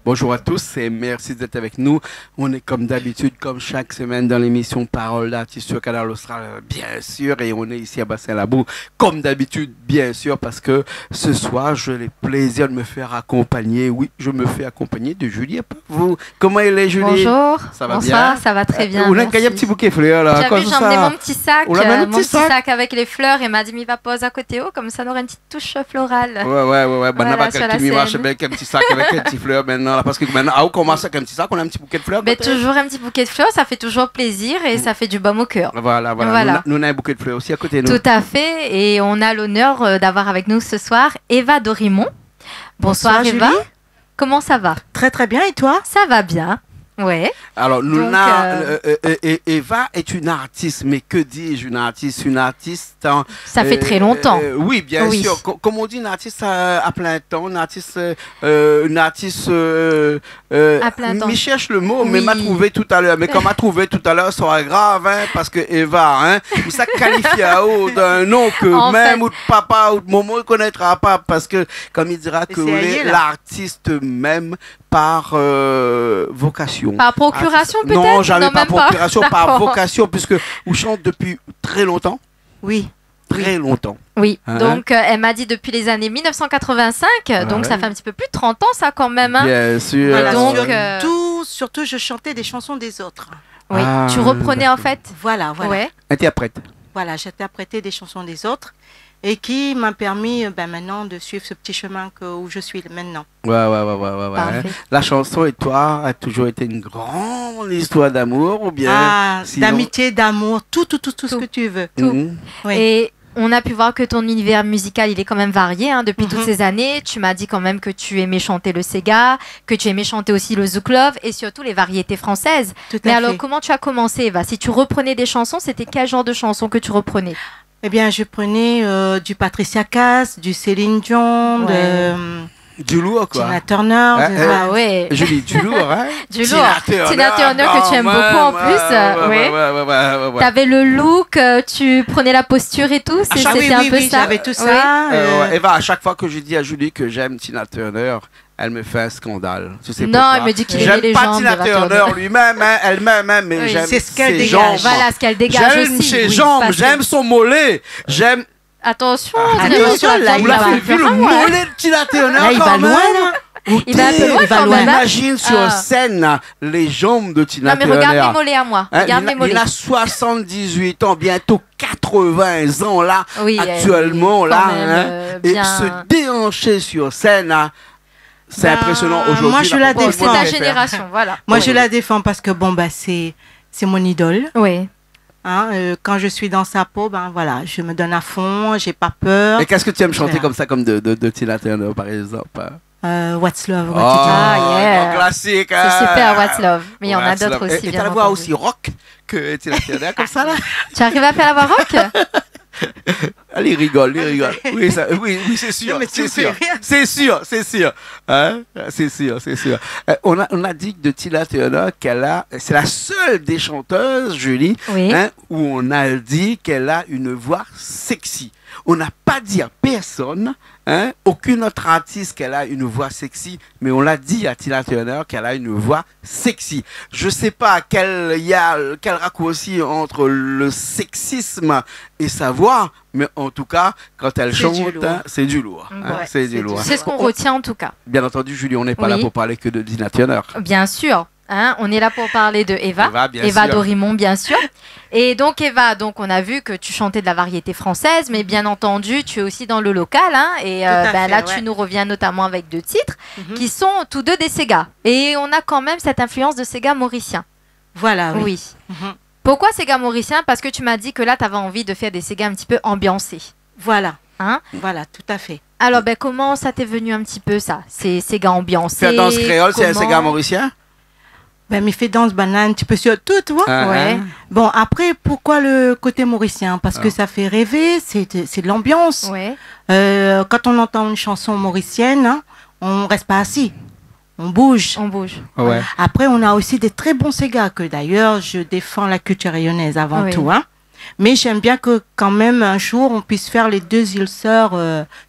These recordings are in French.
Bonjour à tous et merci d'être avec nous. On est comme d'habitude, comme chaque semaine dans l'émission Parole d'artistes sur Canal Austral, bien sûr. Et on est ici à Bassin-Labour, comme d'habitude, bien sûr, parce que ce soir, j'ai le plaisir de me faire accompagner. Oui, je me fais accompagner de Julie. Vous, comment elle est, Julie? Bonjour. Ça va Bonsoir, bien? Ça va très bien. On a gagné un petit bouquet de fleurs, là. J'ai vu, j'ai emmené mon petit sac, mon petit sac avec les fleurs et m'a dit, va poser à côté, comme ça on aura une petite touche florale. Ouais. Voilà, Bah, sur la tu marches scène. avec un petit sac, avec un petit fleur maintenant, là, parce que maintenant, on commence avec un petit sac, on a un petit bouquet de fleurs. Mais toujours un petit bouquet de fleurs, ça fait toujours plaisir et ça fait du baume au cœur. Voilà. Voilà. Nous, on a un bouquet de fleurs aussi à côté de nous. Tout à fait, et on a l'honneur d'avoir avec nous ce soir Eva Dorimont. Bonsoir Eva. Julie. Comment ça va? Très très bien, et toi? Ça va bien. Ouais. Alors, Donc, Eva est une artiste, mais que dis-je, une artiste Ça fait très longtemps. Oui, bien Oui. sûr. Comme on dit, une artiste à plein temps, une artiste À plein temps. mais cherche le mot, mais Oui. m'a trouvé tout à l'heure. Mais comme m'a trouvé tout à l'heure, ça sera grave, hein, parce que Eva, hein, ça qualifie à haut d'un nom que En même fait. ou de papa ou de maman ne connaîtra pas, parce que comme il dira Et que c'est vous aillé, êtes là. l'artiste même par vocation. Par procuration peut-être? Non, jamais par même pas. procuration, par D'accord. vocation, puisque vous chante depuis très longtemps. Oui. Très longtemps. Oui, Hein? donc elle m'a dit depuis les années 1985, donc ça ouais. fait un petit peu plus de 30 ans ça quand même. Hein. Bien sûr. Voilà, Donc, surtout, je chantais des chansons des autres. Oui, Ah, tu reprenais en fait. Voilà. Ouais. Interprète. Voilà, j'interprétais des chansons des autres et qui m'a permis maintenant de suivre ce petit chemin où je suis maintenant. Ouais. Parfait. La chanson et toi a toujours été une grande histoire d'amour ou bien Ah, sinon- d'amitié, d'amour, tout ce que tu veux. tout. Mhm. Oui. Et on a pu voir que ton univers musical, il est quand même varié hein, depuis toutes Mhm. ces années. Tu m'as dit quand même que tu aimais chanter le Sega, que tu aimais chanter aussi le Zouk Love et surtout les variétés françaises. Tout Mais à alors, fait. comment tu as commencé, Eva? Si tu reprenais des chansons, c'était quel genre de chansons que tu reprenais? Eh bien, je prenais du Patricia Cass, du Céline Dion, Ouais. de Du lourd, quoi. Tina Turner. Ah ouais, Julie, du lourd, hein? du lourd. Tina Turner que tu aimes beaucoup en plus. Ouais. Ouais. T'avais le look, tu prenais la posture et tout, c'était oui, un oui, peu oui, ça. j'avais tout ça. Oui. Eva, à chaque fois que je dis à Julie que j'aime Tina Turner, elle me fait un scandale. Tu sais Non, pourquoi? elle me dit qu'il aimait J'aime les pas jambes Tina d'Eva Turner Turner. lui-même, hein, elle-même, hein, mais Oui. j'aime C'est ce qu'elle ses dégage. jambes. Voilà ce qu'elle dégage J'aime aussi. ses Oui, jambes, parce que- j'aime son mollet, j'aime... Attention, Attention, là, Vous il va l'avez vu le mollet de Tina Turner Là, il quand va même? loin, là. Il va un peu loin Il va quand loin. même. Hein. Imagine sur Ah. scène les jambes de Tina Non mais Turner. regarde mes mollets à moi. Hein, Regarde mes il mollets. a 78 ans, bientôt 80 ans là, Oui, actuellement quand là, même, hein, bien. et se déhancher sur scène, hein, c'est Ben, impressionnant aujourd'hui. moi, je là, la pourquoi C'est défends. ta on peut faire. génération, voilà. Moi, Oui, je oui. la défends parce que c'est mon idole. Oui. Hein, quand je suis dans sa peau, voilà, je me donne à fond, j'ai pas peur. Et qu'est-ce que tu aimes chanter Voilà. comme ça, comme de Tina Turner par exemple? What's Love, Oh, What It Is. Ah, yeah. grand classique. C'est super, What's Love. Mais il y en a What's d'autres Love. aussi, Et bien t'as la voix entendu. aussi rock que Tina Turner, comme ça là. Tu arrives à faire la voix rock? Allez, il rigole. Oui, c'est sûr, Non, mais tu c'est me sûr, fais rire. c'est sûr. Hein? C'est sûr. On a dit de Tina Turner c'est la seule des chanteuses, Julie, Oui. hein, où on a dit qu'elle a une voix sexy. On n'a pas dit à personne, hein, aucune autre artiste qu'elle a une voix sexy, mais on l'a dit à Tina Turner qu'elle a une voix sexy. Je sais pas quel raccourci entre le sexisme et sa voix, mais en tout cas, quand elle C'est chante, du lourd. hein, c'est du lourd. hein, Ouais, c'est du c'est lourd. du C'est ce qu'on retient en tout cas. Bien entendu, Julie, on n'est pas Oui. là pour parler que de Tina Turner. Bien sûr. Hein, on est là pour parler de Eva. Bien sûr. Dorimont, bien sûr. Et donc, Eva, donc, on a vu que tu chantais de la variété française, mais bien entendu, tu es aussi dans le local. Hein, et Tout à fait, là, ouais. tu nous reviens notamment avec 2 titres Mhm. qui sont tous deux des Sega. Et on a quand même cette influence de Sega mauricien. Voilà, oui. Oui. Mhm. Pourquoi Sega mauricien? Parce que tu m'as dit que là, tu avais envie de faire des Sega un petit peu ambiancés. Voilà. Hein? Voilà, tout à fait. Alors, comment ça t'est venu un petit peu, ça? Ces Sega ambiancés. Faire danse créole, c'est un comment- Sega mauricien? Mais fait danse banane, tu peux sur tout, tu vois. Hein, Ouais. hein. Bon, après, pourquoi le côté mauricien? Parce que ça fait rêver, c'est de l'ambiance. Ouais. Quand on entend une chanson mauricienne, hein, on reste pas assis. On bouge. On bouge. Ouais. Après, on a aussi des très bons Sega, que d'ailleurs, je défends la culture rayonnaise avant Oui. tout. Hein. Mais j'aime bien que quand même un jour on puisse faire les deux îles sœurs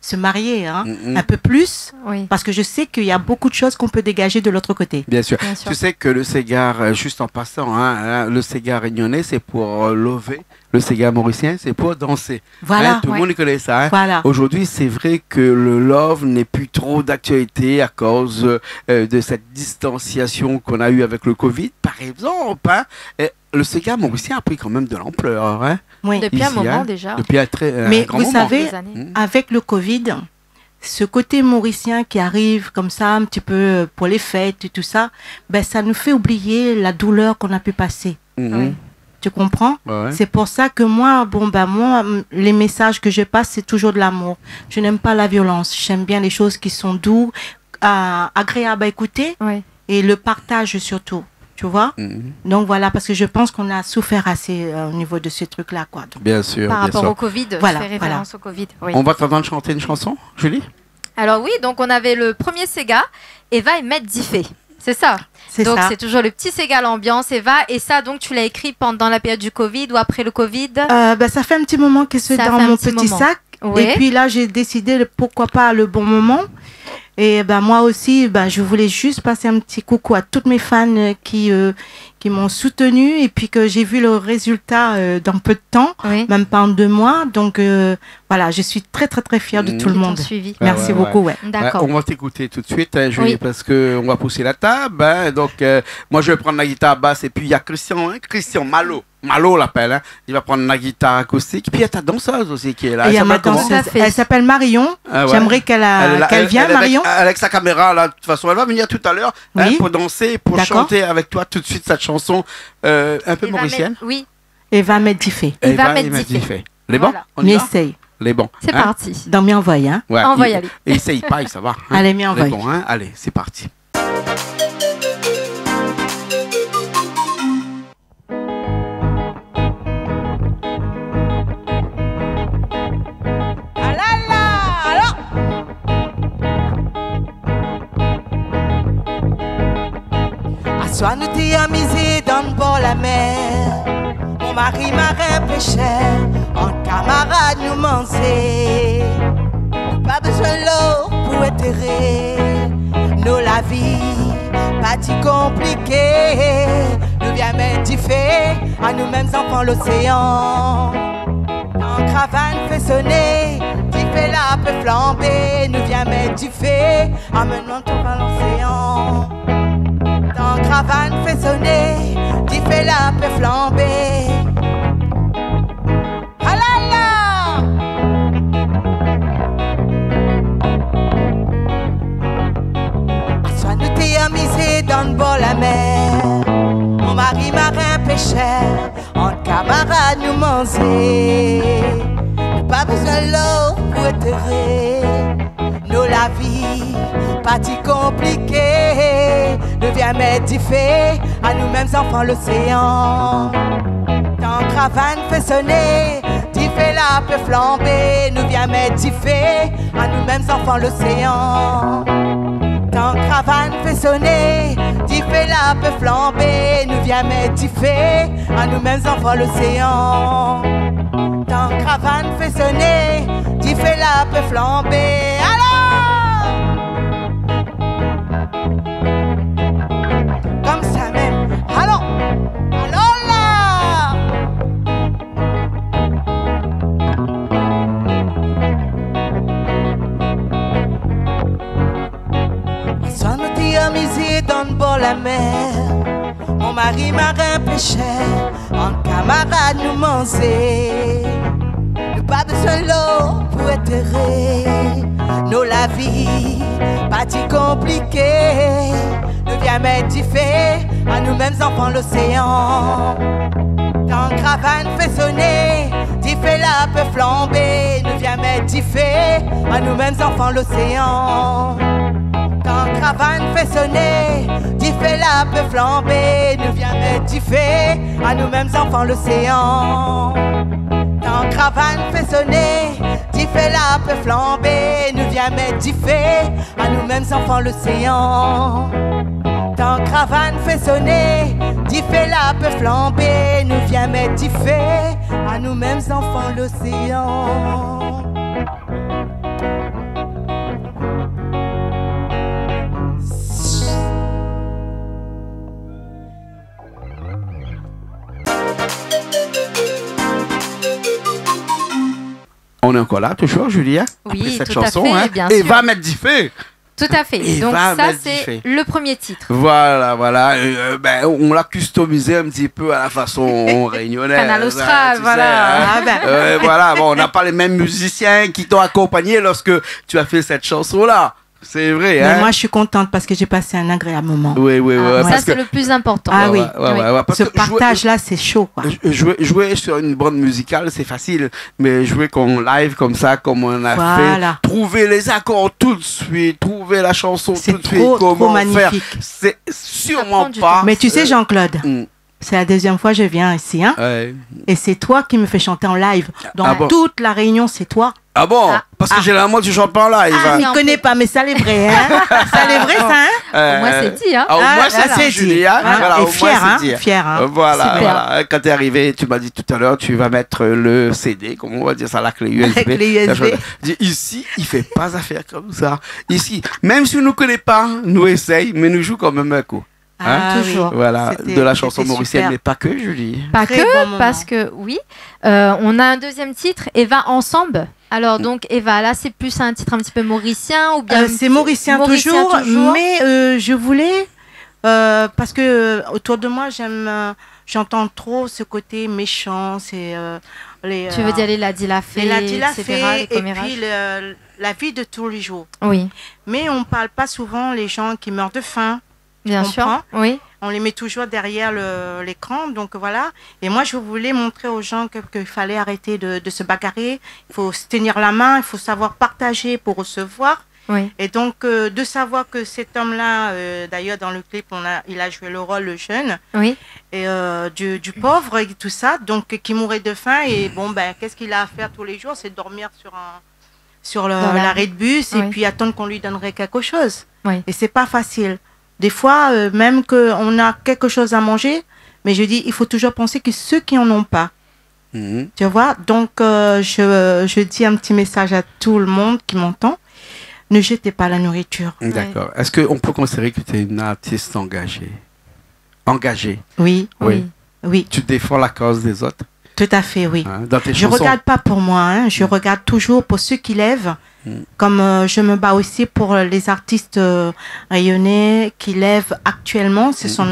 se marier, hein, un peu plus, Oui. parce que je sais qu'il y a beaucoup de choses qu'on peut dégager de l'autre côté. Bien sûr. Bien sûr. Tu sais que le Ségard, juste en passant, hein, le Ségard réunionnais, c'est pour lever. Le Ségard mauricien, c'est pour danser. Voilà. Hein, tout le monde connaît ça. Hein. Voilà. Aujourd'hui, c'est vrai que le love n'est plus trop d'actualité à cause de cette distanciation qu'on a eue avec le Covid, par exemple. Hein. Et le Ségard mauricien a pris quand même de l'ampleur. Hein, Oui. Depuis un ici, moment hein. déjà. depuis un Mais grand vous moment. savez, Des années. avec le Covid, ce côté mauricien qui arrive comme ça, un petit peu pour les fêtes et tout ça, ben, ça nous fait oublier la douleur qu'on a pu passer. Oui. Tu comprends? Ouais. C'est pour ça que moi, les messages que je passe, c'est toujours de l'amour. Je n'aime pas la violence. J'aime bien les choses qui sont douces, agréables à écouter Oui. et le partage surtout. Tu vois? Mhm. Donc voilà, parce que je pense qu'on a souffert assez au niveau de ces trucs-là, quoi. Donc, Bien sûr. Par bien rapport sûr. au Covid, Voilà, je fais référence au Covid. Oui. On va t'entendre chanter une chanson, Julie? Alors oui, donc on avait le premier Sega, Eva et Maître Diffé. C'est ça. c'est Donc ça. c'est toujours le petit Sega l'ambiance, Eva. Et ça, donc tu l'as écrit pendant la période du Covid ou après le Covid? Ben, ça fait un petit moment que c'est Ça dans fait un mon petit petit moment. sac. Oui. Et puis là, j'ai décidé pourquoi pas le bon moment. Et ben moi aussi, ben je voulais juste passer un petit coucou à toutes mes fans qui m'ont soutenu et puis que j'ai vu le résultat dans peu de temps, Oui. même pas en 2 mois. Donc voilà, je suis très très très fière de tout le Ils t'ont monde. suivi. Merci beaucoup. Ouais. D'accord. On va t'écouter tout de suite, hein, Julie, Oui. parce qu'on va pousser la table. Hein. Donc, moi, je vais prendre la guitare basse et puis il y a Christian, hein, Christian Malo. Malo l'appelle. Hein. Il va prendre la guitare acoustique. Puis il y a ta danseuse aussi qui est là. Et il y a Elle ma s'appelle comment? Tout à danseuse. fait. Elle s'appelle Marion. Ah ouais. J'aimerais qu'elle est là, vienne, elle est Marion. avec sa caméra, là. De toute façon, elle va venir tout à l'heure hein, Oui. pour danser, pour D'accord. chanter avec toi tout de suite cette chanson un peu Eva mauricienne. Oui, Et va mettre diffé. Eva Eva Medifé. Medifé. Les bons? Voilà. On y Mais va? essaye. Les bons. c'est hein? parti. Dans mes envoyés, hein. Ouais, On va y aller. Et essaye pas, ça va. hein. Allez, mais Les envoie. bons, hein. Allez, c'est parti. Ah là là, alors à soi nous t'y amusé dans le bord la mer. Mon mari marin pêcheur, en camarade nous manger. Pas besoin de l'eau pour éterrer nos la vie, pas si compliqué. Nous viens mettre du fait à nous-mêmes enfants l'océan. En caravane fait sonner, du fait là peut flamber. Nous viens mettre du fait, amène-moi ton à l'océan. En caravane fait sonner, du fait là peut flamber. Ah là là! Soit nous t'y amusé dans le bord la mer. Mon mari marin pêcheur, en camarade nous manger. Pas besoin de l'eau pour éterrer nos la vie, pas si compliqué. Nous viens mettre du fait à nous-mêmes enfants l'océan. Tant caravane fait sonner, du fait là peut flamber. Nous viens mettre du fait à nous-mêmes enfants l'océan. Tant caravane fait sonner, du fait là peut flamber. Nous viens mettre du fait à nous-mêmes enfants l'océan. Tant caravane fait sonner, du fait là peut flamber. Alors, comme ça même. Alors là. Soit nous t'y amusé dans le bord la mer. Mon mari marin pêcheur, en camarade nous manger. Nous pas besoin de l'eau pour éterrer nos la vie, pas si compliqué. Nous viens mettre du fait à nous-mêmes enfants l'océan. Tant caravane fait sonner, du fait là peut flamber. Nous viens mettre du fait à nous-mêmes enfants l'océan. Tant caravane fait sonner, du fait là peut flamber. Nous viens mettre du fait à nous-mêmes enfants l'océan. Tant caravane fait sonner, du fait là peut flamber. Nous viens mettre du fait à nous-mêmes enfants l'océan. Tant Quand caravane fait sonner, Diffé là peut flamber, nous vient mettre Diffé à nous-mêmes enfants l'océan. On est encore là, toujours, Julia? Oui, après cette tout à chanson, fait, hein? bien Et sûr. va mettre Diffé. Tout à fait. Et Donc va ça, mettre c'est Diffé. le premier titre. Voilà, voilà. Ben, on l'a customisé un petit peu à la façon réunionnaise. Canal Austral, tu voilà. sais, hein. Ah ben. Voilà, bon, on n'a pas les mêmes musiciens qui t'ont accompagné lorsque tu as fait cette chanson-là. C'est vrai, Mais hein? moi, je suis contente parce que j'ai passé un agréable moment. Oui, oui, oui. Ah, ça, parce c'est que- le plus important. Ah oui. parce Ce que jouer- partage-là, c'est chaud, quoi. Jouer sur une bande musicale, c'est facile, mais jouer comme live, comme ça, comme on a Voilà. fait, trouver les accords tout de suite, trouver la chanson C'est tout de suite, trop comment faire, magnifique. c'est Ça sûrement prend du pas. temps. Mais tu sais, Jean-Claude, Mm. c'est la deuxième fois que je viens ici, hein. Ouais. Et c'est toi qui me fais chanter en live. Dans Ah bon? toute la réunion, c'est toi. Ah bon? Ah. Parce que généralement tu chantes pas en live. Ah, hein. je ne connais pas, mais ça l'est vrai, hein. Ça l'est vrai, ça, hein. Au moins, c'est dit, hein. Ah, au Ah, moins ça, c'est c'est dit, dit. Julia. Ah, Voilà, et au moins, fier, hein, c'est dit. fier, hein. Voilà, Super. voilà. Quand t'es arrivé, tu m'as dit tout à l'heure, tu vas mettre le CD, comment on va dire ça, la clé USB. La clé USB. Dis, ici, il fait pas affaire comme ça. Ici, même si on ne connaît pas, nous essaye, mais nous joue quand même un coup. Ah, toujours. oui. Voilà, C'était- de la chanson c'était mauricienne, super. mais pas que, Julie. Pas Très que, bon moment. parce que oui. On a un deuxième titre, Eva Ensemble. Alors donc Eva, là c'est plus un titre un petit peu mauricien ou bien C'est mauricien toujours, mais je voulais, parce que autour de moi, j'entends trop ce côté méchant, c'est les... Tu veux dire les Ladi la Fée, la dit la etc., fée, les et commérages. puis la vie de tous les jours. Oui, Mais on ne parle pas souvent les gens qui meurent de faim. bien Tu sûr. comprends? Oui, On les met toujours derrière l'écran, donc voilà. Et moi, je voulais montrer aux gens qu'il fallait arrêter de se bagarrer. Il faut se tenir la main, il faut savoir partager pour recevoir. oui. Et donc, de savoir que cet homme-là, d'ailleurs, dans le clip, il a joué le rôle, le jeune, Oui, et, du pauvre et tout ça, donc qui mourait de faim. Et bon, ben, qu'est-ce qu'il a à faire tous les jours? C'est dormir sur Dans l'arrêt de bus et oui. puis attendre qu'on lui donnerait quelque chose. Oui. Et c'est pas facile. Des fois, même qu'on a quelque chose à manger, mais je dis, il faut toujours penser que ceux qui en ont pas, Mhm. tu vois. Donc, je dis un petit message à tout le monde qui m'entend. Ne jetez pas la nourriture. D'accord. Est-ce qu'on peut considérer que tu es une artiste engagée? Engagée. Oui, oui. oui, Tu défends la cause des autres tout à fait, oui. hein, dans tes Je chansons. regarde pas pour moi, hein, je regarde toujours pour ceux qui lèvent, Mm. comme je me bats aussi pour les artistes rayonnés qui lèvent actuellement, ce sont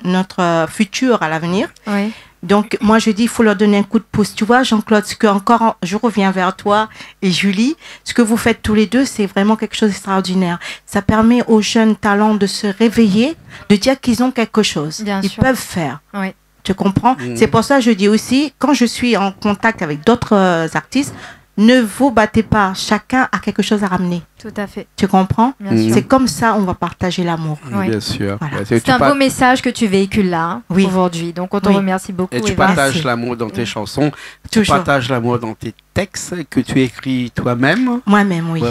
notre futur à l'avenir. Oui. Donc moi je dis il faut leur donner un coup de pouce. Tu vois Jean-Claude, ce que encore je reviens vers toi et Julie, ce que vous faites tous les deux, c'est vraiment quelque chose d'extraordinaire. Ça permet aux jeunes talents de se réveiller, de dire qu'ils ont quelque chose. Bien Ils sûr. peuvent faire. Oui. Tu comprends? Mhm. C'est pour ça que je dis aussi, quand je suis en contact avec d'autres artistes, ne vous battez pas. Chacun a quelque chose à ramener. Tout à fait. Tu comprends? Bien Mhm. sûr. C'est comme ça on va partager l'amour. Oui. Bien sûr. Voilà. Bien sûr. C'est un beau message que tu véhicules là hein, Oui. aujourd'hui. Donc on te Oui. remercie beaucoup. Et tu Eva. partages Merci. l'amour dans tes chansons, tu Toujours. partages l'amour dans tes textes que tu écris toi-même. Moi-même, oui.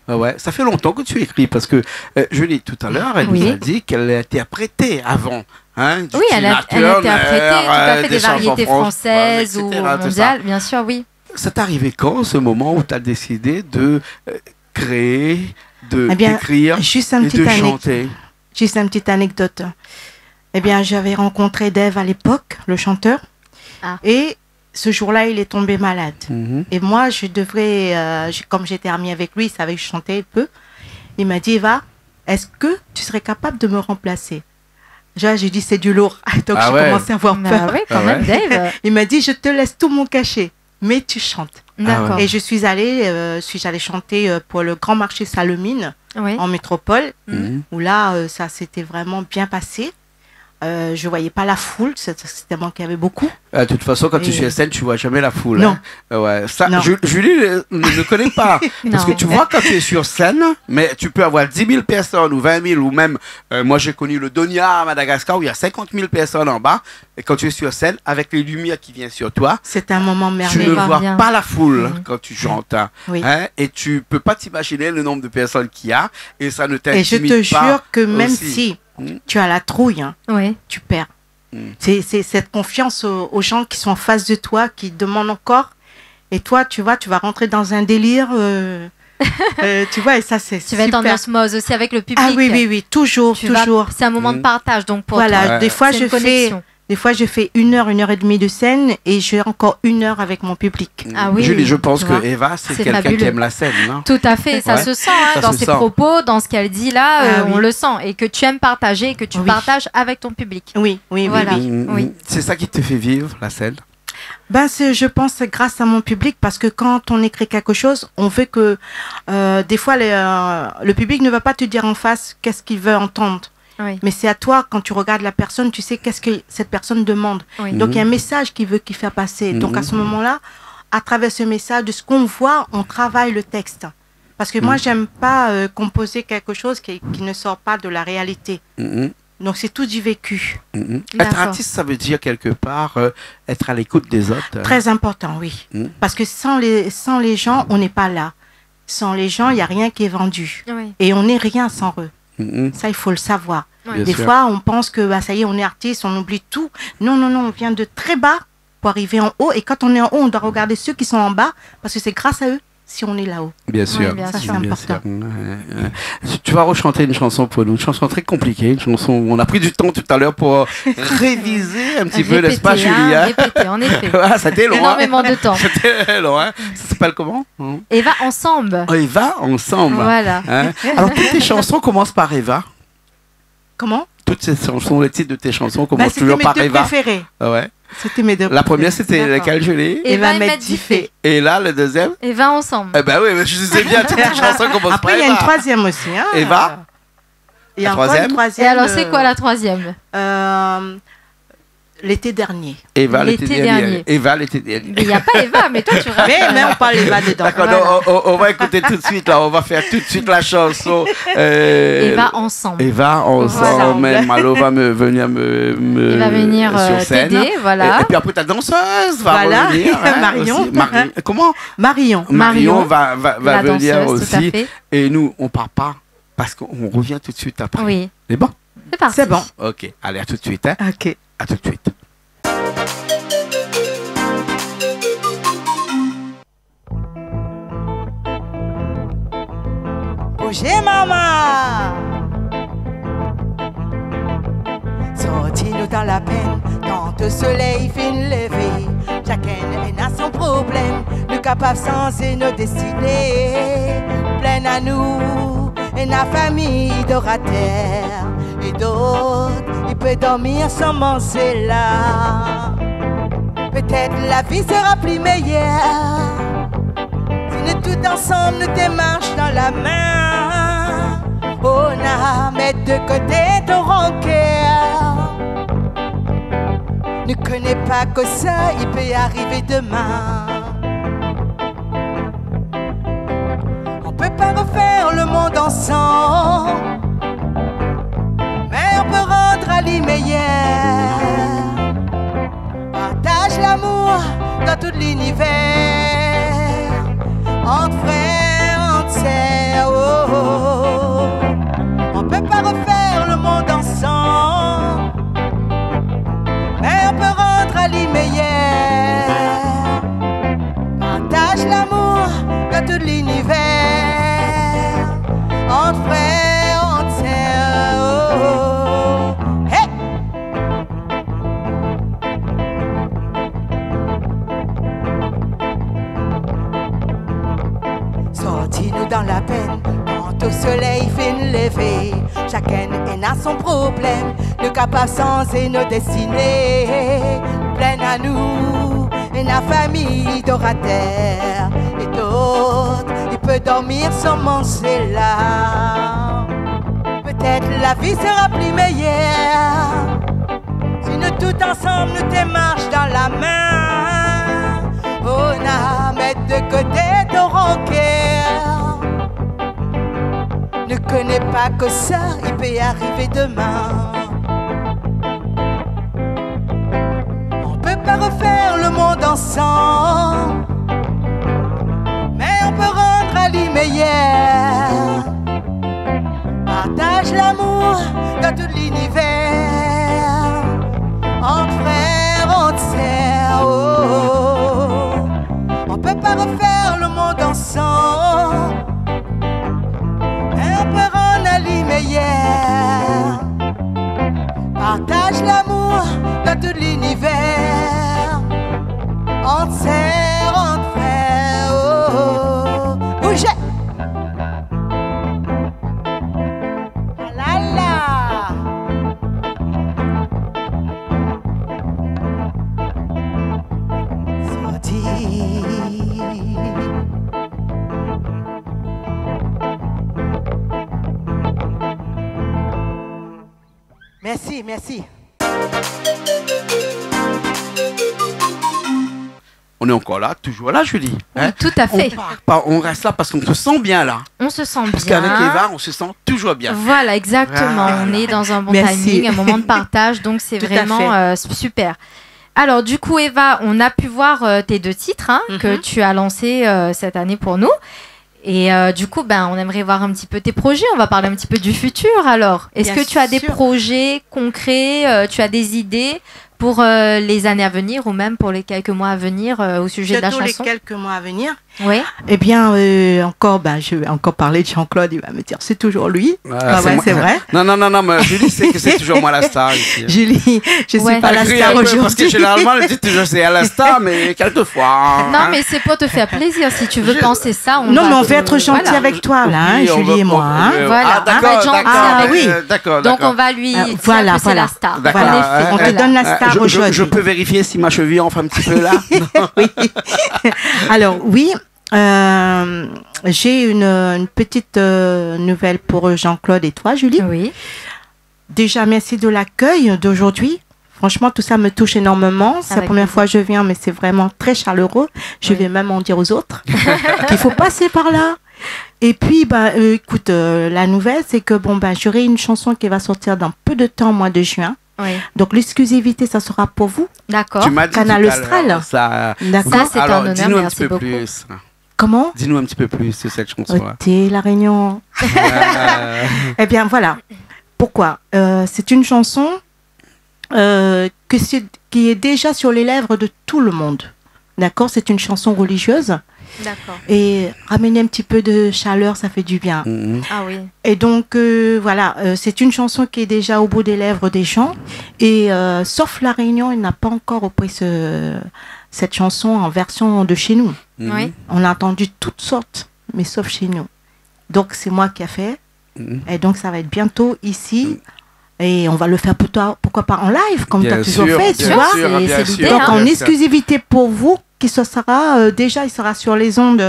Ouais. Ça fait longtemps que tu écris parce que Julie, tout à l'heure, elle Oui. nous a dit qu'elle interprétait avant. Hein, du Oui, elle a Tina Turner, interprété tout à fait des chansons variétés françaises ou etc., tout ça. mondiales, bien sûr, oui. C'est arrivé quand, ce moment où tu as décidé de créer, Eh bien, d'écrire Juste et une de petite anecdote. chanter? Juste une petite anecdote. Eh bien, j'avais rencontré Dave à l'époque, le chanteur. Ah. Et ce jour-là, il est tombé malade. Mhm. Et moi, je devrais, comme j'étais amie avec lui, il savait que je chantais un peu. Il m'a dit, Eva, est-ce que tu serais capable de me remplacer? J'ai dit, c'est du lourd. Donc, Ah j'ai ouais. commencé à avoir Bah peur. oui, quand Ah même, ouais. Dave. Il m'a dit, je te laisse tout mon cachet, mais tu chantes. D'accord. Et je suis allée chanter pour le grand marché Salemine Oui. en métropole, Mhm. où là, ça s'était vraiment bien passé. Je voyais pas la foule, c'était moi qui avait beaucoup. De toute façon, quand tu Et- suis à scène, tu vois jamais la foule. Non. Hein. Ouais. Ça, Non. Julie ne connaît pas. Parce que Non. tu vois, quand tu es sur scène, mais tu peux avoir 10 000 personnes ou 20 000, ou même, moi j'ai connu le Donia à Madagascar où il y a 50 000 personnes en bas. Et quand tu es sur scène, avec les lumières qui viennent sur toi, C'est un moment tu merveilleux. ne va vois bien. pas la foule Mhm. quand tu chantes. Hein. Oui. Hein, et tu peux pas t'imaginer le nombre de personnes qu'il y a. Et ça ne Et je t'intimide te pas jure que même aussi. si tu as la trouille, hein, Oui. tu perds. C'est cette confiance aux gens qui sont en face de toi, qui demandent encore. Et toi, tu vas rentrer dans un délire. Tu vois, et ça, c'est Tu vas être en super. osmose aussi avec le public. Ah oui, toujours. C'est un moment de partage, donc pour Voilà, toi. des fois, C'est une connexion. Des fois, je fais 1 heure, 1 heure et demie de scène et j'ai encore 1 heure avec mon public. Ah oui, Julie, je pense tu que vois. Eva, c'est C'est quelqu'un fabuleux. qui aime la scène, non? Tout à fait, ça Ouais. se sent hein, Ça dans se ses sent. propos, dans ce qu'elle dit là, Ah on oui. le sent. Et que tu aimes partager, et que tu Oui. partages avec ton public. Oui, Voilà. Oui. C'est ça qui te fait vivre, la scène? Ben, je pense que c'est grâce à mon public parce que quand on écrit quelque chose, on veut que des fois le public ne va pas te dire en face qu'est-ce qu'il veut entendre. Oui. Mais c'est à toi, quand tu regardes la personne, tu sais qu'est-ce que cette personne demande. Oui. Donc il y a un message qu'il veut qu'il fait passer. Donc à ce moment-là, à travers ce message, de ce qu'on voit, on travaille le texte. Parce que moi, j'aime pas composer quelque chose qui ne sort pas de la réalité. Donc c'est tout du vécu. Être D'accord. artiste, ça veut dire quelque part être à l'écoute des autres. Très important, oui. Parce que sans les gens, on n'est pas là. Sans les gens, il n'y a rien qui est vendu. Oui. Et on n'est rien sans eux. Ça, il faut le savoir. Ouais. Des fois, on pense que bah, ça y est, on est artiste, on oublie tout. Non, on vient de très bas pour arriver en haut. Et quand on est en haut, on doit regarder ceux qui sont en bas parce que c'est grâce à eux si on est là-haut. Bien sûr. Ouais, bien Ça, sûr. c'est Bien important. sûr. Tu vas rechanter une chanson pour nous, une chanson très compliquée, une chanson où on a pris du temps tout à l'heure pour réviser un petit peu, n'est-ce pas, Répéter, hein, Julia? répéter, en effet. Ah, c'était long. hein. Énormément de temps. C'était long. Hein. Ça s'appelle comment? Eva ensemble. Eva ensemble. Voilà. Hein. Alors, toutes tes chansons commencent par Eva. Comment Toutes ces chansons, les titres de tes chansons Bah, commencent c'était toujours mes par deux Eva. préférés. Ah ouais. C'était mes deux La première, préférés. c'était D'accord. laquelle, Julie? Eva Eva et Medjifé. Et là, le deuxième? Eva ensemble. Eh ben oui, mais je sais bien, toutes les chansons commencent Après, par il y a Eva. une troisième aussi. Hein. Eva? Il y a La encore troisième une Et troisième. alors, c'est quoi la troisième L'été dernier. Eva L'été l'été dernier. dernier. Eva l'été dernier. Mais il n'y a pas Eva, mais toi, tu Mais on parle Eva dedans. D'accord, Voilà. donc on va écouter tout de suite, là, on va faire tout de suite la chanson. Eva ensemble. Eva ensemble, Voilà. même Malo va venir Il va venir sur scène. t'aider, voilà. Et puis après ta danseuse va Voilà. revenir. hein, Marion. aussi. Comment? Marion. Marion, va la venir danseuse, tout à aussi. fait. Et nous, on part pas parce qu'on revient tout de suite après. Oui, C'est bon? c'est parti. C'est bon. Ok, allez, à tout de suite. Hein. Ok. À tout de suite. Bougez maman. Sortis-nous dans la peine, tant le soleil fin levé. Chacun a son problème, nous capables changer nos destinées. Plein à nous et la famille d'orateurs. Et d'autres, il peut dormir sans manger là. Peut-être la vie sera plus meilleure. Si nous tous ensemble nous démarchons dans la main, on a mettre de côté ton rancœur. Ne connais pas que ça, il peut arriver demain. On peut pas refaire le monde ensemble, mais on peut rendre à lui meilleur. Partage l'amour dans tout l'univers. Entre frères, entre sœurs, oh, oh, oh. On peut pas refaire le monde ensemble, mais on peut rendre à lui meilleur. Partage l'amour dans tout l'univers. Entre frères, entre sœurs, oh, oh, oh. Hey! Sortis-nous dans la peine, quand au soleil fait lever. Chacun a son problème, nous capables changer nos destinées. Plein à nous, et la famille d'orateurs. Et d'autres, il peut dormir sans manger là. Peut-être la vie sera plus meilleure. Si nous tous ensemble nous démarchons dans la main, on a mettre de côté ton rancœur. Ne connais pas que ça, il peut arriver demain. On peut pas refaire le monde ensemble, mais on peut rendre à lui meilleur. Partage l'amour dans tout l'univers. Entre frères, entre sœurs. Oh. On peut pas refaire le monde ensemble. Un peu rendre la vie meilleure. Partage l'amour dans tout l'univers. Entre sœurs, entre frères. Oh. Bougez. Merci, merci. On est encore là, toujours là, Julie. Oui, tout à fait. On part pas, on reste là parce qu'on se sent bien là. On se sent Parce bien. qu'avec Eva, on se sent toujours bien. Voilà, exactement. Voilà. On est dans un bon Merci. timing, un moment de partage, donc c'est Tout à vraiment super. Alors, du coup, Eva, on a pu voir tes 2 titres que tu as lancés cette année pour nous. Et du coup, on aimerait voir un petit peu tes projets. On va parler un petit peu du futur alors. Est-ce Bien que tu as des sûr. projets concrets, tu as des idées pour les années à venir ou même pour les quelques mois à venir au sujet de la Surtout chanson? les quelques mois à venir. Oui. Eh bien, je vais encore parler de Jean-Claude. Il va me dire, c'est toujours lui. Ah ouais, moi- c'est vrai. Non, mais Julie sait que c'est toujours moi la star ici. Julie, je Ouais. suis pas la Crie star un peu, Parce que aujourd'hui. généralement, elle dit toujours c'est à la star, mais quelquefois. Non, mais c'est pour te faire plaisir. Si tu veux Je- penser ça, on Non, va mais on te- va être gentil voilà. avec toi, là, hein, Oui, on Julie va- et moi. hein. Voilà, Ah, d'accord, on va être gentil d'accord. avec- oui. Ah, D'accord, Donc d'accord. on va lui dire voilà, que c'est voilà. la star. D'accord. En effet, On te voilà. donne la star je aujourd'hui. peux vérifier si ma cheville en fait un petit peu là. Oui. Alors, oui, j'ai une petite nouvelle pour Jean-Claude et toi, Julie. Oui. Déjà, merci de l'accueil d'aujourd'hui. Franchement, tout ça me touche énormément. C'est la Avec première plaisir. fois que je viens, mais c'est vraiment très chaleureux. Je Oui. vais même en dire aux autres qu'il faut passer par là. Et puis, écoute, la nouvelle, c'est que j'aurai une chanson qui va sortir dans peu de temps, au mois de juin. Oui. Donc, l'exclusivité, ça sera pour vous. D'accord. Tu m'as dit Canal tout à l'heure, Austral. Ça. D'accord. Ça, c'est un Alors, honneur, dis-nous un merci petit peu beaucoup. plus. Comment Dis-nous un petit peu plus sur cette chanson-là. T'es la Réunion. Eh bien, voilà. Pourquoi C'est une chanson qui est déjà sur les lèvres de tout le monde. D'accord? C'est une chanson religieuse. D'accord. Et ramener un petit peu de chaleur, ça fait du bien. Mhm. Ah oui. Et donc, voilà, c'est une chanson qui est déjà au bout des lèvres des gens. Et sauf La Réunion, il n'a pas encore repris cette chanson en version de chez nous. Mhm. Oui. On a entendu toutes sortes, mais sauf chez nous. Donc, c'est moi qui ai fait. Mhm. Et donc, ça va être bientôt ici. Et on va le faire pourquoi pas en live, comme tu as Bien toujours sûr, fait, tu bien vois. sûr, C'est- bien c'est sûr, l'idée, Donc, hein. en bien sûr. exclusivité pour vous, qui ce sera, déjà, il sera sur les ondes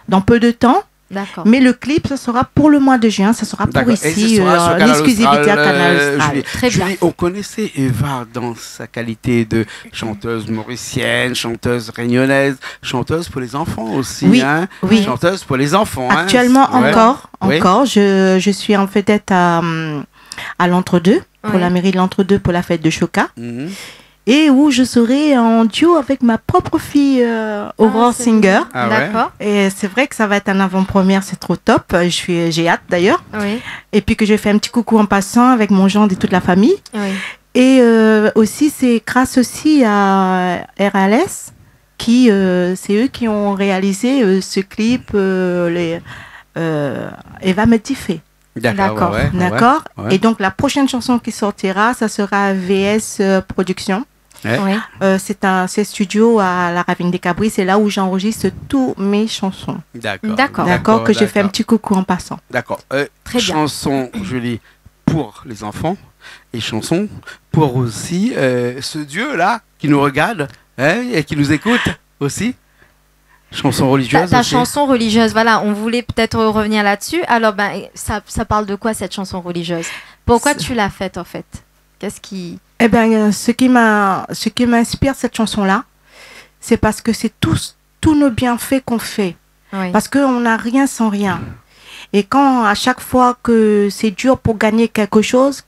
dans peu de temps. D'accord. Mais le clip, ce sera pour le mois de juin. Ce sera pour D'accord. Et ce ici, sera sur Canal l'exclusivité à Austral, Canal Austral. Julie. Très bien. Julie, on connaissait Eva dans sa qualité de chanteuse mauricienne, chanteuse réunionnaise, chanteuse pour les enfants aussi. Oui, hein. oui. Chanteuse pour les enfants. hein. Actuellement, Ouais. Oui. encore, je suis en vedette à l'Entre-deux, pour Oui. la mairie de l'Entre-deux, pour la fête de Choca. Mhm. Et où je serai en duo avec ma propre fille, Aurore c'est Singer. Ah ouais. D'accord. Et c'est vrai que ça va être un avant-première, c'est trop top. J'ai hâte d'ailleurs. Oui. Et puis que je fais un petit coucou en passant avec mon gendre et toute la famille. Oui. Et aussi, c'est grâce aussi à RLS qui, c'est eux qui ont réalisé ce clip, Eva me dit fait. D'accord. ouais, ouais, D'accord. ouais. Et donc la prochaine chanson qui sortira, ça sera VS Production. Ouais. Oui. C'est studio à la Ravine des Cabris, c'est là où j'enregistre tous mes chansons. D'accord. D'accord, que je fais un petit coucou en passant. D'accord. Très bien. Chanson, Julie, pour les enfants et chanson pour aussi ce Dieu-là qui nous regarde et qui nous écoute aussi. Chanson religieuse Ta aussi. chanson religieuse, voilà, on voulait peut-être revenir là-dessus. Alors, ça parle de quoi cette chanson religieuse? Pourquoi tu l'as faite en fait? Qu'est-ce qui... Eh bien, ce qui m'inspire cette chanson-là, c'est parce que c'est tous nos bienfaits qu'on fait. Oui. Parce qu'on n'a rien sans rien. Et quand à chaque fois que c'est dur pour gagner quelque chose,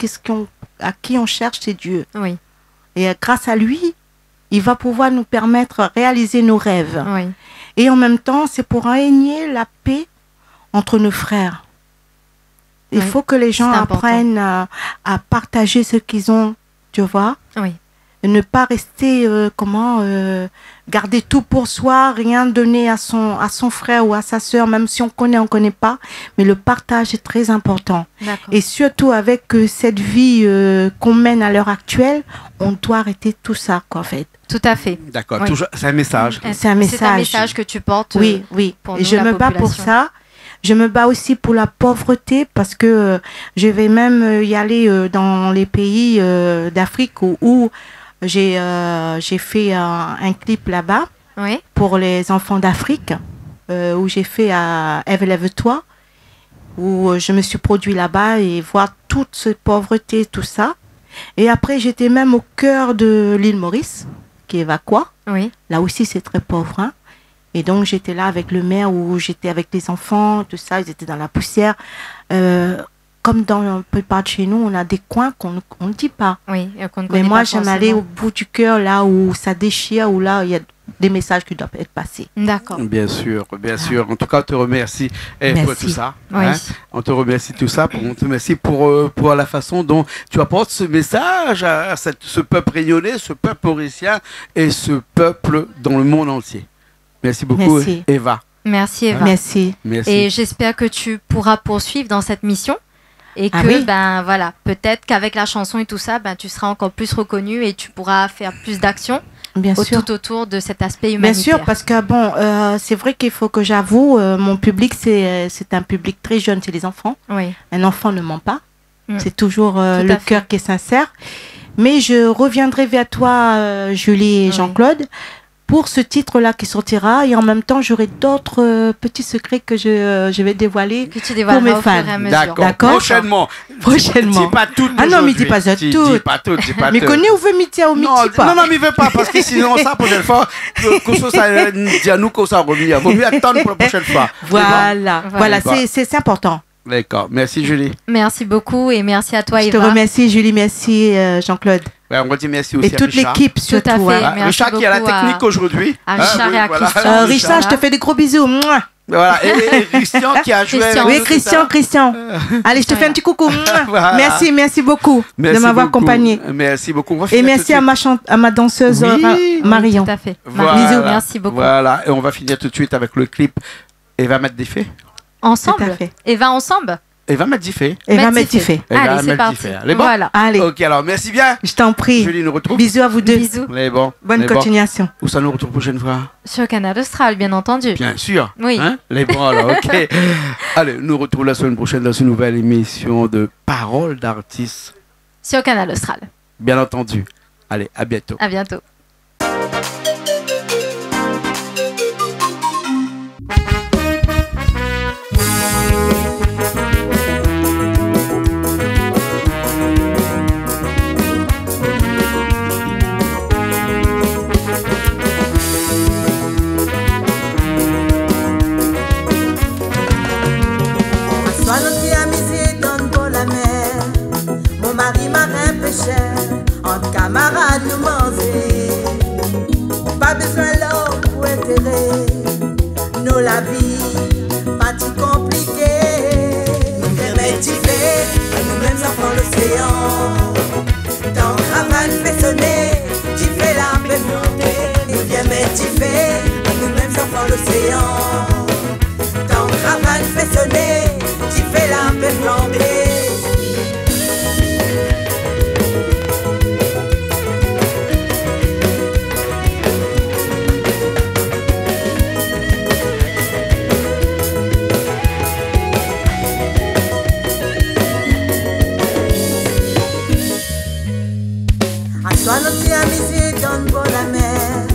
à qui on cherche, c'est Dieu. Oui. Et grâce à lui, il va pouvoir nous permettre de réaliser nos rêves. Oui. Et en même temps, c'est pour régner la paix entre nos frères. Il faut que les gens C'est important. apprennent à partager ce qu'ils ont, tu vois. Oui. Et ne pas rester, garder tout pour soi, rien donner à son frère ou à sa sœur, même si on connaît pas. Mais le partage est très important. D'accord. Et surtout avec cette vie qu'on mène à l'heure actuelle, on doit arrêter tout ça, quoi, en fait. Tout à fait. D'accord, Oui. toujours, c'est un message. C'est un message. Que tu portes. Oui, oui. pour Et nous, je la me bats pour population. ça. Je me bats aussi pour la pauvreté parce que je vais même y aller dans les pays d'Afrique où j'ai fait un clip là-bas Oui. pour les enfants d'Afrique, où j'ai fait à Lève-toi, où je me suis produit là-bas et voir toute cette pauvreté, tout ça. Et après, j'étais même au cœur de l'île Maurice, qui est Vacois. Oui. Là aussi, c'est très pauvre. Hein. Et donc, j'étais là avec le maire, où j'étais avec les enfants, tout ça, ils étaient dans la poussière. Comme dans un peu de chez nous, on a des coins qu'on ne dit pas. Oui. Qu'on ne Mais connaît moi, pas j'aime aller au forcément. bout du cœur, là où ça déchire, où là, il y a des messages qui doivent être passés. D'accord. Bien sûr, bien sûr. En tout cas, on te remercie pour Merci. tout ça. Oui. On te remercie tout ça. On te remercie pour la façon dont tu apportes ce message à ce peuple réunionnais, ce peuple mauricien et ce peuple dans le monde entier. Merci beaucoup, Merci. Eva. Merci Eva. Merci. Merci. Et j'espère que tu pourras poursuivre dans cette mission. Et que, Ah oui. ben voilà, peut-être qu'avec la chanson et tout ça, ben, tu seras encore plus reconnu et tu pourras faire plus d'actions Bien sûr. tout autour de cet aspect Bien humanitaire. sûr, parce que bon, c'est vrai qu'il faut que j'avoue, mon public, c'est un public très jeune, c'est les enfants. Oui. Un enfant ne ment pas. Mm. C'est toujours Tout à le fait. cœur qui est sincère. Mais je reviendrai vers toi, Julie et Oui. Jean-Claude, pour ce titre-là qui sortira. Et en même temps, j'aurai d'autres petits secrets que je vais dévoiler. Que tu dévoileras mes au fur fans. et à mesure. D'accord. D'accord. Prochainement. Prochainement. Dis pas toutes. Ah non, mais aujourd'hui. dis pas ça Dis toutes. pas toutes. Dis pas Mais toutes. connu ou veut m'y ou m'y Non, pas. non, mais veut pas, parce que sinon, ça, prochaine fois, que ça dit à nous qu'on s'en revient. Vaut mieux attendre pour la prochaine fois. Voilà, voilà, Voilà. c'est important. D'accord. Merci, Julie. Merci beaucoup et merci à toi Je te Eva. remercie, Julie, merci, Jean-Claude. Ouais, on va dire merci aussi Et à toute Richard. l'équipe, surtout. Tout à fait. hein. Ah, Richard qui a la beaucoup à- technique aujourd'hui. à Richard et à Christian. Richard, je te fais des gros bisous. Mouah. Voilà. Et Christian qui a joué Christian. avec Oui, nous tout à Christian, l'heure. Christian. Allez, je te fais un petit coucou. Mouah. Voilà. Merci beaucoup Merci de m'avoir beaucoup. accompagné. Merci beaucoup. On va Et finir merci tout de suite. à ma danseuse Oui. Marion. Tout à fait. Voilà. Bisous, merci beaucoup. Voilà. Et on va finir tout de suite avec le clip Eva Maddifé. Ensemble. Tout à fait. Eva ensemble. Eva Maddifé. Eva Matifé. Métifé. Eva Allez, c'est parti. Maddifé. Les bons Voilà. Allez, Ok, alors merci bien. je t'en prie. Julie nous retrouve. Bisous à vous deux. Bisous. Les bons. Bonne Les bons. continuation. Où ça nous retrouve prochaine fois? Sur Canal Austral, bien entendu. Bien sûr. Oui. Hein, les bons alors, ok. Allez, nous retrouvons la semaine prochaine dans une nouvelle émission de Paroles d'artistes. Sur Canal Austral. Bien entendu. Allez, à bientôt. À bientôt. Sois notre amitié donne pour la mer. Mon mari marin pêcheur, entre camarades nous manger. Pas besoin l'eau pour enterrer. Nous la vie, pas si compliqué. Nous bien fait, nous-mêmes enfants l'océan. Dans travail fait sonner, tu fais la paix monter. Nous bien fait, nous-mêmes enfants l'océan. Ton travail fait sonner, tu fais la paix flamber. À toi notre amitié donne pour la mer.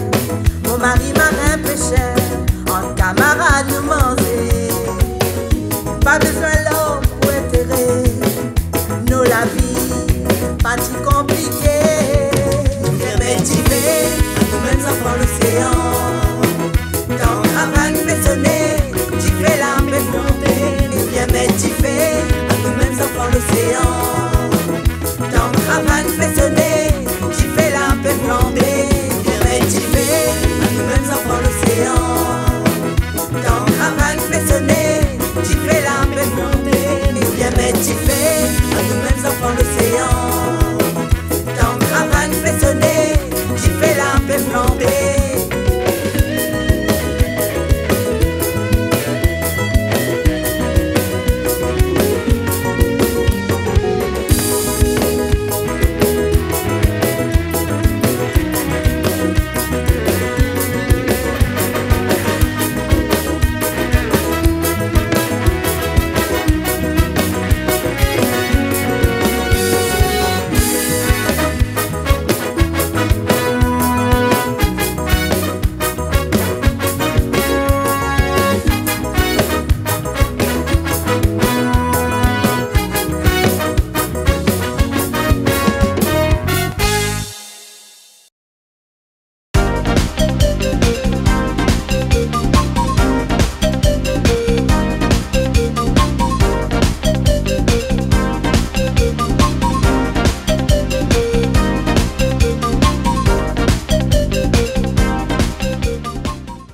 Mon mari marin pêcheur, en camarades nous manger. Pas besoin l'eau pour enterrer. Nous la vie.